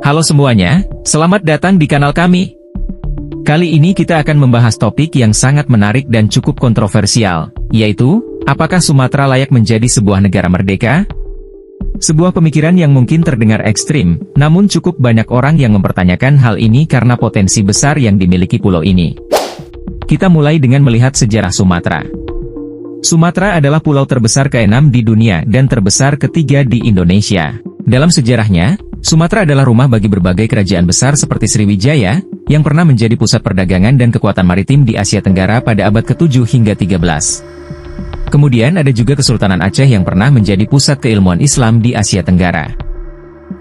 Halo semuanya, selamat datang di kanal kami. Kali ini kita akan membahas topik yang sangat menarik dan cukup kontroversial, yaitu, apakah Sumatera layak menjadi sebuah negara merdeka? Sebuah pemikiran yang mungkin terdengar ekstrim, namun cukup banyak orang yang mempertanyakan hal ini karena potensi besar yang dimiliki pulau ini. Kita mulai dengan melihat sejarah Sumatera. Sumatera adalah pulau terbesar ke-6 di dunia dan terbesar ketiga di Indonesia. Dalam sejarahnya, Sumatera adalah rumah bagi berbagai kerajaan besar seperti Sriwijaya, yang pernah menjadi pusat perdagangan dan kekuatan maritim di Asia Tenggara pada abad ke-7 hingga 13. Kemudian ada juga Kesultanan Aceh yang pernah menjadi pusat keilmuan Islam di Asia Tenggara.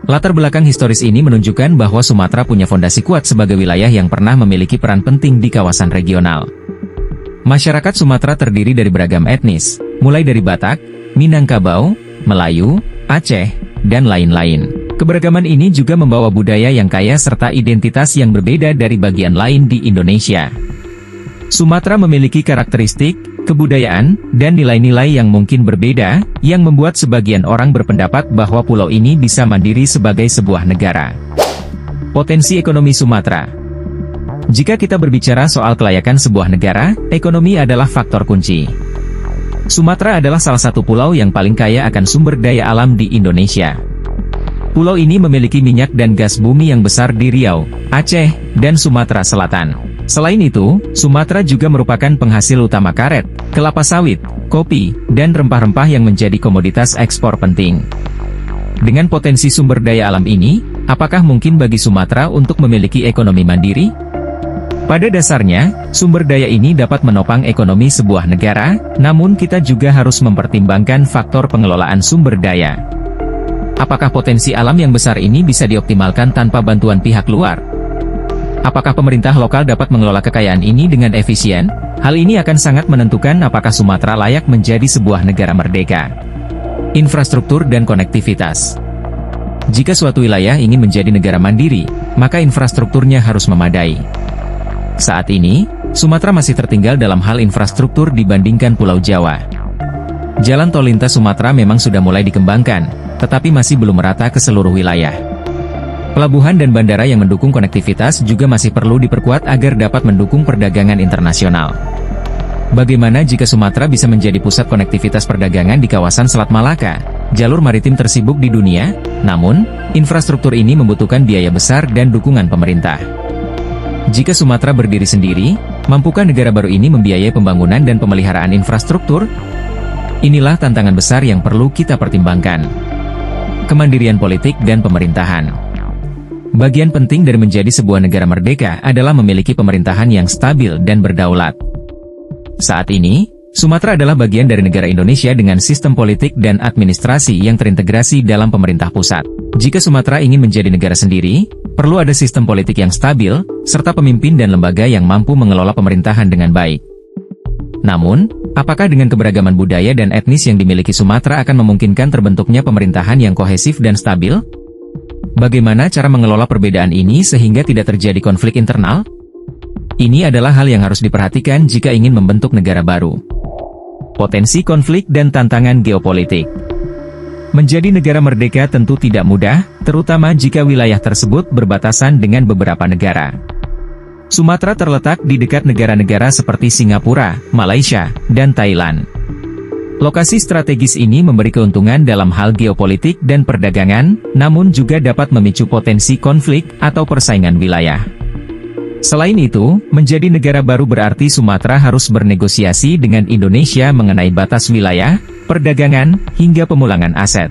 Latar belakang historis ini menunjukkan bahwa Sumatera punya fondasi kuat sebagai wilayah yang pernah memiliki peran penting di kawasan regional. Masyarakat Sumatera terdiri dari beragam etnis, mulai dari Batak, Minangkabau, Melayu, Aceh, dan lain-lain. Keberagaman ini juga membawa budaya yang kaya serta identitas yang berbeda dari bagian lain di Indonesia. Sumatera memiliki karakteristik, kebudayaan, dan nilai-nilai yang mungkin berbeda, yang membuat sebagian orang berpendapat bahwa pulau ini bisa mandiri sebagai sebuah negara. Potensi ekonomi Sumatera. Jika kita berbicara soal kelayakan sebuah negara, ekonomi adalah faktor kunci. Sumatera adalah salah satu pulau yang paling kaya akan sumber daya alam di Indonesia. Pulau ini memiliki minyak dan gas bumi yang besar di Riau, Aceh, dan Sumatera Selatan. Selain itu, Sumatera juga merupakan penghasil utama karet, kelapa sawit, kopi, dan rempah-rempah yang menjadi komoditas ekspor penting. Dengan potensi sumber daya alam ini, apakah mungkin bagi Sumatera untuk memiliki ekonomi mandiri? Pada dasarnya, sumber daya ini dapat menopang ekonomi sebuah negara, namun kita juga harus mempertimbangkan faktor pengelolaan sumber daya. Apakah potensi alam yang besar ini bisa dioptimalkan tanpa bantuan pihak luar? Apakah pemerintah lokal dapat mengelola kekayaan ini dengan efisien? Hal ini akan sangat menentukan apakah Sumatera layak menjadi sebuah negara merdeka. Infrastruktur dan konektivitas. Jika suatu wilayah ingin menjadi negara mandiri, maka infrastrukturnya harus memadai. Saat ini, Sumatera masih tertinggal dalam hal infrastruktur dibandingkan Pulau Jawa. Jalan tol lintas Sumatera memang sudah mulai dikembangkan, tetapi masih belum merata ke seluruh wilayah. Pelabuhan dan bandara yang mendukung konektivitas juga masih perlu diperkuat agar dapat mendukung perdagangan internasional. Bagaimana jika Sumatera bisa menjadi pusat konektivitas perdagangan di kawasan Selat Malaka, jalur maritim tersibuk di dunia? Namun, infrastruktur ini membutuhkan biaya besar dan dukungan pemerintah. Jika Sumatera berdiri sendiri, mampukah negara baru ini membiayai pembangunan dan pemeliharaan infrastruktur? Inilah tantangan besar yang perlu kita pertimbangkan. Kemandirian politik dan pemerintahan. Bagian penting dari menjadi sebuah negara merdeka adalah memiliki pemerintahan yang stabil dan berdaulat. Saat ini, Sumatera adalah bagian dari negara Indonesia dengan sistem politik dan administrasi yang terintegrasi dalam pemerintah pusat. Jika Sumatera ingin menjadi negara sendiri, perlu ada sistem politik yang stabil, serta pemimpin dan lembaga yang mampu mengelola pemerintahan dengan baik. Namun, apakah dengan keberagaman budaya dan etnis yang dimiliki Sumatera akan memungkinkan terbentuknya pemerintahan yang kohesif dan stabil? Bagaimana cara mengelola perbedaan ini sehingga tidak terjadi konflik internal? Ini adalah hal yang harus diperhatikan jika ingin membentuk negara baru. Potensi konflik dan tantangan geopolitik. Menjadi negara merdeka tentu tidak mudah, terutama jika wilayah tersebut berbatasan dengan beberapa negara. Sumatera terletak di dekat negara-negara seperti Singapura, Malaysia, dan Thailand. Lokasi strategis ini memberi keuntungan dalam hal geopolitik dan perdagangan, namun juga dapat memicu potensi konflik atau persaingan wilayah. Selain itu, menjadi negara baru berarti Sumatera harus bernegosiasi dengan Indonesia mengenai batas wilayah, perdagangan, hingga pemulangan aset.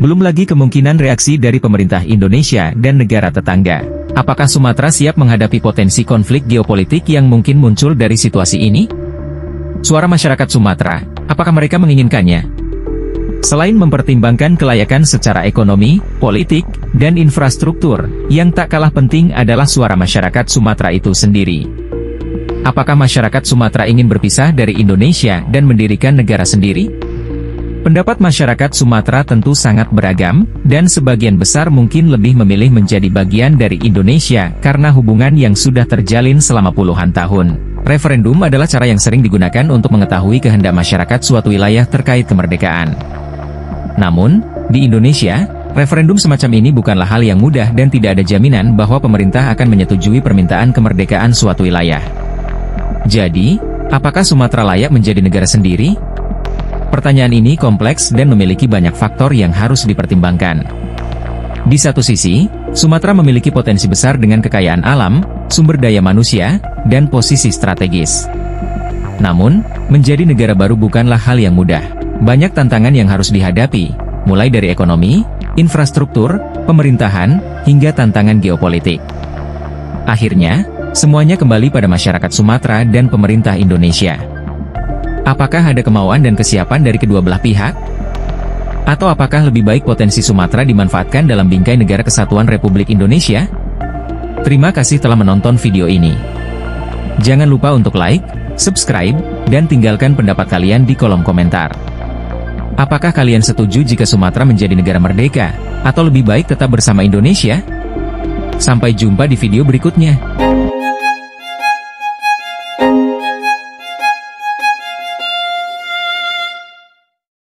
Belum lagi kemungkinan reaksi dari pemerintah Indonesia dan negara tetangga. Apakah Sumatera siap menghadapi potensi konflik geopolitik yang mungkin muncul dari situasi ini? Suara masyarakat Sumatera, apakah mereka menginginkannya? Selain mempertimbangkan kelayakan secara ekonomi, politik, dan infrastruktur, yang tak kalah penting adalah suara masyarakat Sumatera itu sendiri. Apakah masyarakat Sumatera ingin berpisah dari Indonesia dan mendirikan negara sendiri? Pendapat masyarakat Sumatera tentu sangat beragam, dan sebagian besar mungkin lebih memilih menjadi bagian dari Indonesia karena hubungan yang sudah terjalin selama puluhan tahun. Referendum adalah cara yang sering digunakan untuk mengetahui kehendak masyarakat suatu wilayah terkait kemerdekaan. Namun, di Indonesia, Referendum semacam ini bukanlah hal yang mudah dan tidak ada jaminan bahwa pemerintah akan menyetujui permintaan kemerdekaan suatu wilayah. Jadi, apakah Sumatera layak menjadi negara sendiri? Pertanyaan ini kompleks dan memiliki banyak faktor yang harus dipertimbangkan. Di satu sisi, Sumatera memiliki potensi besar dengan kekayaan alam, sumber daya manusia, dan posisi strategis. Namun, menjadi negara baru bukanlah hal yang mudah. Banyak tantangan yang harus dihadapi, mulai dari ekonomi, infrastruktur, pemerintahan, hingga tantangan geopolitik. Akhirnya, semuanya kembali pada masyarakat Sumatera dan pemerintah Indonesia. Apakah ada kemauan dan kesiapan dari kedua belah pihak? Atau apakah lebih baik potensi Sumatera dimanfaatkan dalam bingkai negara kesatuan Republik Indonesia? Terima kasih telah menonton video ini. Jangan lupa untuk like, subscribe, dan tinggalkan pendapat kalian di kolom komentar. Apakah kalian setuju jika Sumatera menjadi negara merdeka, atau lebih baik tetap bersama Indonesia? Sampai jumpa di video berikutnya.